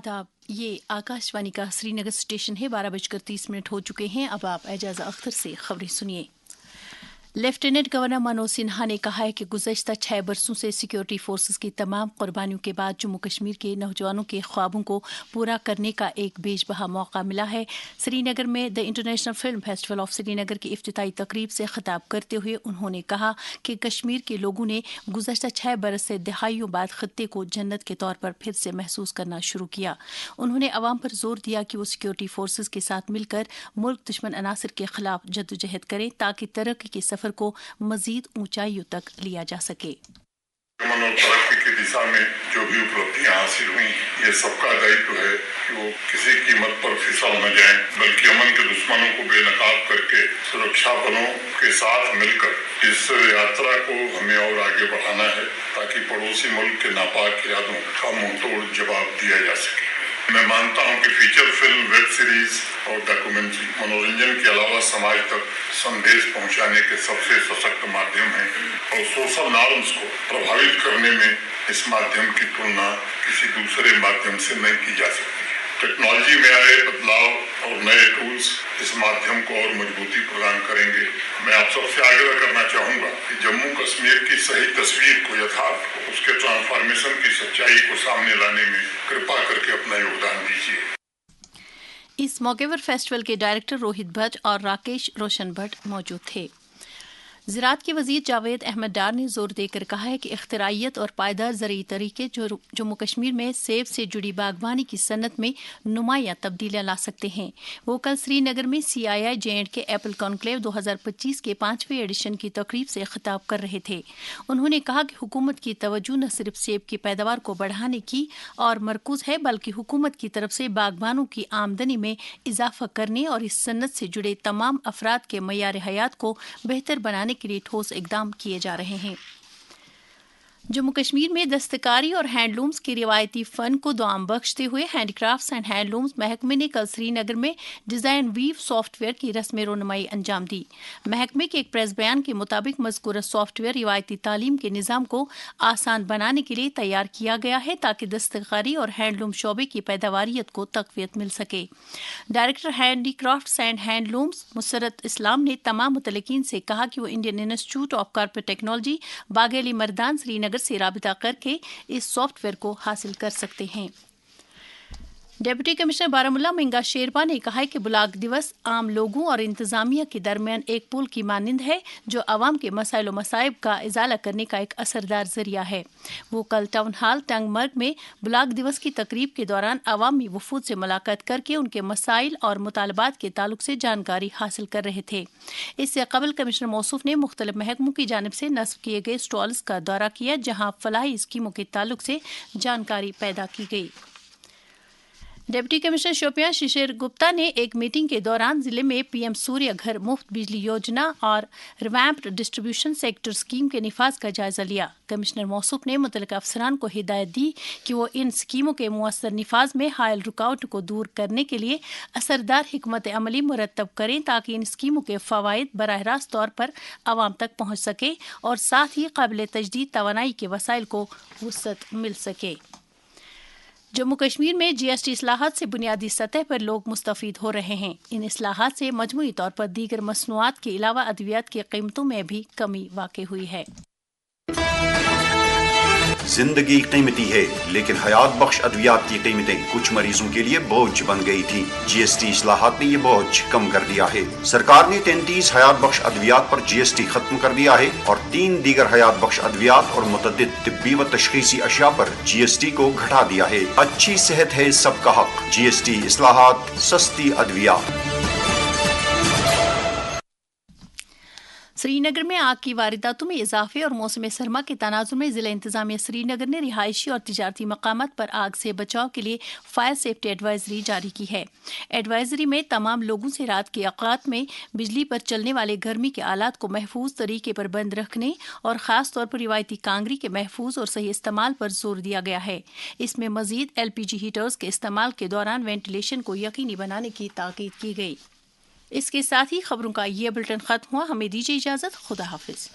आदाब, ये आकाशवाणी का श्रीनगर स्टेशन है। 12:30 हो चुके हैं। अब आप एजाज़ अख्तर से खबरें सुनिए। लेफ्टिनेंट गवर्नर मनोज सिन्हा ने कहा है कि गुज़श्ता 6 बरसों से सिक्योरिटी फोर्सेस की तमाम कुर्बानियों के बाद जम्मू कश्मीर के नौजवानों के ख्वाबों को पूरा करने का एक बेजबहा मौका मिला है। श्रीनगर में the international film festival of Srinagar की इफ्तिताई तकरीब से खिताब करते हुए उन्होंने कहा कि कश्मीर के लोगों ने गुज़श्ता 6 बरस से दहाइयों बाद खत्ते को जन्नत के तौर पर फिर से महसूस करना शुरू किया। उन्होंने अवाम पर जोर दिया कि वो सिक्योरिटी फोर्सेस के साथ मिलकर मुल्क दुश्मन अनासर के खिलाफ जद्दोजहद करें ताकि तरक्की के सफर को मजीद ऊंचाइयों तक लिया जा सके। अमन और तरक्की की दिशा में जो भी उपलब्धियां हासिल हुई, ये सबका दायित्व है कि वो किसी कीमत पर फिसल न जाए, बल्कि अमन के दुश्मनों को बेनकाब करके सुरक्षा बलों के साथ मिलकर इस यात्रा को हमें और आगे बढ़ाना है ताकि पड़ोसी मुल्क के नापाक इरादों का मुंहतोड़ जवाब दिया जा सके। मैं मानता हूं कि फीचर फिल्म, वेब सीरीज और डॉक्यूमेंट्री मनोरंजन के अलावा समाज तक संदेश पहुंचाने के सबसे सशक्त माध्यम हैं और सोशल नॉर्म्स को प्रभावित करने में इस माध्यम की तुलना किसी दूसरे माध्यम से नहीं की जा सकती। टेक्नोलॉजी में आए बदलाव और नए टूल्स इस माध्यम को और मजबूती प्रदान करेंगे। मैं आप सबसे आग्रह करना चाहूँगा कि जम्मू कश्मीर की सही तस्वीर को, यथार्थ को, उसके ट्रांसफॉर्मेशन की सच्चाई को सामने लाने में कृपा करके अपना योगदान दीजिए। इस मौके पर फेस्टिवल के डायरेक्टर रोहित भट्ट और राकेश रोशन भट्ट मौजूद थे। ज़राअत के वज़ीर जावेद अहमद डार ने जोर देकर कहा है कि इख्तिराइयत और पायदार ज़रूरी तरीके जो जम्मू कश्मीर में सेब से जुड़ी बागवानी की सनत में नुमायाँ तब्दीलियाँ ला सकते हैं। वो कल श्रीनगर में CII J&K एप्पल कॉन्क्लेव 2025 के 5वें एडिशन की तकरीब से खिताब कर रहे थे। उन्होंने कहा कि हुकूमत की तवज्जो न सिर्फ सेब की पैदावार को बढ़ाने की और मरकूज है, बल्कि हुकूमत की तरफ से बागबानों की आमदनी में इजाफा करने और इस सनत से जुड़े तमाम अफराद के मयार हयात को बेहतर बनाने के लिए ठोस इकदाम किए जा रहे हैं। जम्मू कश्मीर में दस्तकारी और हैंडलूम्स के रिवायती फन को दुआम बख्शते हुए हैंडीक्राफ्ट्स एंड हैंडलूम्स महकमे ने कल श्रीनगर में डिज़ाइन वीव सॉफ्टवेयर की रस्म रोनुमाई अंजाम दी। महकमे के एक प्रेस बयान के मुताबिक मज़कूरा सॉफ्टवेयर रिवायती तालीम के निज़ाम को आसान बनाने के लिए तैयार किया गया है ताकि दस्तकारी और हैंडलूम शोबे की पैदावारियत को तक़वियत मिल सके। Director handicrafts and handlooms Musarrat Islam ने तमाम मुतल्लिकीन से कहा कि वो Indian institute of corporate technology Bageli Mardan Srinagar से राबिता करके इस सॉफ्टवेयर को हासिल कर सकते हैं। डिप्टी कमिश्नर बारामूला मिंगा शेरपा ने कहा है कि ब्लॉक दिवस आम लोगों और इंतजामिया के दरमियान एक पुल की मानिंद है जो आवाम के मसाइल व मसाइब का इजाला करने का एक असरदार जरिया है। वो कल टाउन हॉल टंगमर्ग में ब्लॉक दिवस की तकरीब के दौरान अवामी वफूद से मुलाकात करके उनके मसाइल और मुतालबात के ताल्लुक से जानकारी हासिल कर रहे थे। इससे कबल कमिश्नर मौसूफ ने मुख्तलिफ महकमों की जानिब से नस्ब किए गए स्टॉल्स का दौरा किया जहाँ फलाही स्कीमों के ताल्लुक से जानकारी पैदा की गई। डिप्टी कमिश्नर शोपियां शिशिर गुप्ता ने एक मीटिंग के दौरान जिले में PM सूर्य घर मुफ्त बिजली योजना और रिवैम्प्ड डिस्ट्रीब्यूशन सेक्टर स्कीम के निफाज का जायजा लिया। कमिश्नर मौसूफ ने मुतल्लिका अफसरान को हिदायत दी कि वो इन स्कीमों के मुअस्सर निफाज में हायल रुकावट को दूर करने के लिए असरदार हिकमत अमली मुरतब करें ताकि इन स्कीमों के फ़वाइद बराह रास्त तौर पर आवाम तक पहुँच सके और साथ ही काबिल तजदीद तवानाई के वसाइल को वुसअत मिल सके। जम्मू कश्मीर में GST इस्लाहात से बुनियादी सतह पर लोग मुस्तफ़ीद हो रहे हैं। इन इस्लाहात से मजमूई तौर पर दीगर मसनूआत के अलावा अद्वियात की कीमतों में भी कमी वाक़ई हुई है। जिंदगी कीमती है, लेकिन हयात बख्श अद्वियात की कीमतें कुछ मरीजों के लिए बोझ बन गई थी। GST इस्लाहात ने ये बोझ कम कर दिया है। सरकार ने 33 हयात बख्श अद्वियात पर GST खत्म कर दिया है और 3 दीगर हयात बख्श अद्वियात और मुतअद्दिद तिब्बी व तशखीसी अशिया पर GST को घटा दिया है। अच्छी सेहत है सबका हक। GST इस्लाहात, सस्ती अद्वियात। श्रीनगर में आग की वारदातों में इजाफे और मौसम सरमा के तनाजुर में जिला इंतजामिया श्रीनगर ने रिहायशी और तिजारती मकामात पर आग से बचाव के लिए फायर सेफ्टी एडवाइजरी जारी की है। एडवाइजरी में तमाम लोगों से रात के औकात में बिजली पर चलने वाले गर्मी के आलात को महफूज तरीके पर बंद रखने और ख़ास तौर पर रिवायती कांगरी के महफूज और सही इस्तेमाल पर जोर दिया गया है। इसमें मजीद LPG हीटर्स के इस्तेमाल के दौरान वेंटिलेशन को यकीनी बनाने की ताकीद की गई। इसके साथ ही खबरों का ये बुलेटिन खत्म हुआ। हमें दीजिए इजाजत। खुदा हाफिज।